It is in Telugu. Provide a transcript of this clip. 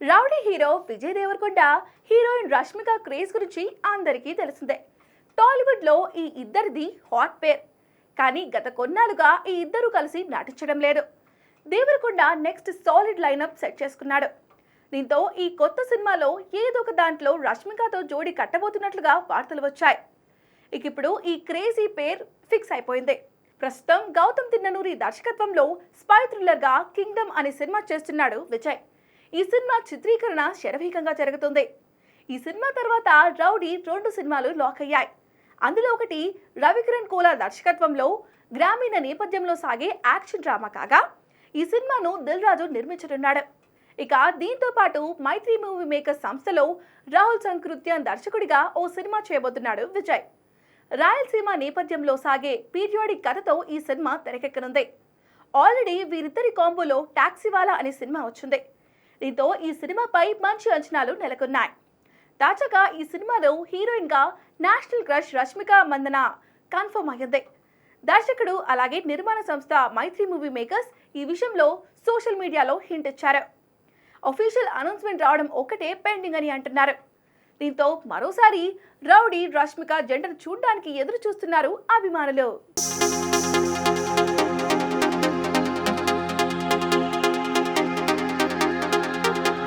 Rowdy hero Vijay Deverakonda heroine Rashmika craze గురించి అందరికీ తెలిసిందే. టాలీవుడ్ లో ఈ ఇద్దరిది హాట్ పేర్. కానీ గత కొన్నాళ్ళుగా ఈ ఇద్దరు కలిసి నటించడం లేదు. Deverakonda next solid lineup set చేసుకున్నాడు. దీంతో ఈ కొత్త సినిమాలో ఏదో ఒక దాంట్లో రష్మికతో జోడీ కట్టబోతున్నట్లుగా వార్తలు వచ్చాయి. ఇప్పుడు ఈ క్రేజీ పేర్ ఫిక్స్ అయిపోయింది. ప్రస్తుతం గౌతమ్ తిన్ననూరి దర్శకత్వంలో స్పై థ్రిల్లర్ గా కింగ్డమ్ అనే సినిమా చేస్తున్నాడు విజయ్. ఈ సినిమా చిత్రీకరణ శరవేగంగా జరుగుతుంది. ఈ సినిమా తర్వాత రౌడీ 2 సినిమాలు లాక్ అయ్యాయి. అందులో ఒకటి రవికిరణ్ కోలా దర్శకత్వంలో గ్రామీణ నేపథ్యంలో సాగే యాక్షన్ డ్రామా కాగా, ఈ సినిమాను దిల్ రాజు నిర్మించనున్నాడు. ఇక దీంతో పాటు మైత్రి మూవీ మేకర్స్ సంస్థలో రాహుల్ సంకృత్యన్ దర్శకుడిగా ఓ సినిమా చేయబోతున్నాడు విజయ్. రాయలసీమ నేపథ్యంలో సాగే పీరియాడిక్ కథతో ఈ సినిమా తెరకెక్కనుంది. ఆల్రెడీ వీరిద్దరి కాంబోలో టాక్సీవాలా అనే సినిమా వచ్చింది. దీంతో ఈ సినిమాపై మంచి అంచనాలు నెలకొన్నాయి. తాజాగా ఈ సినిమాలో హీరోయిన్ గా national crush Rashmika Mandanna confirm అయ్యింది. దర్శకుడు అలాగే నిర్మాణ సంస్థ మైత్రి మూవీ మేకర్స్ ఈ విషయంలో సోషల్ మీడియాలో హింట్ ఇచ్చారు. అఫీషియల్ అనౌన్స్మెంట్ రావడం ఒకటే పెండింగ్ అని అంటున్నారు. దీంతో మరోసారి రౌడీ రష్మిక జంటను చూడడానికి ఎదురు చూస్తున్నారు అభిమానులు.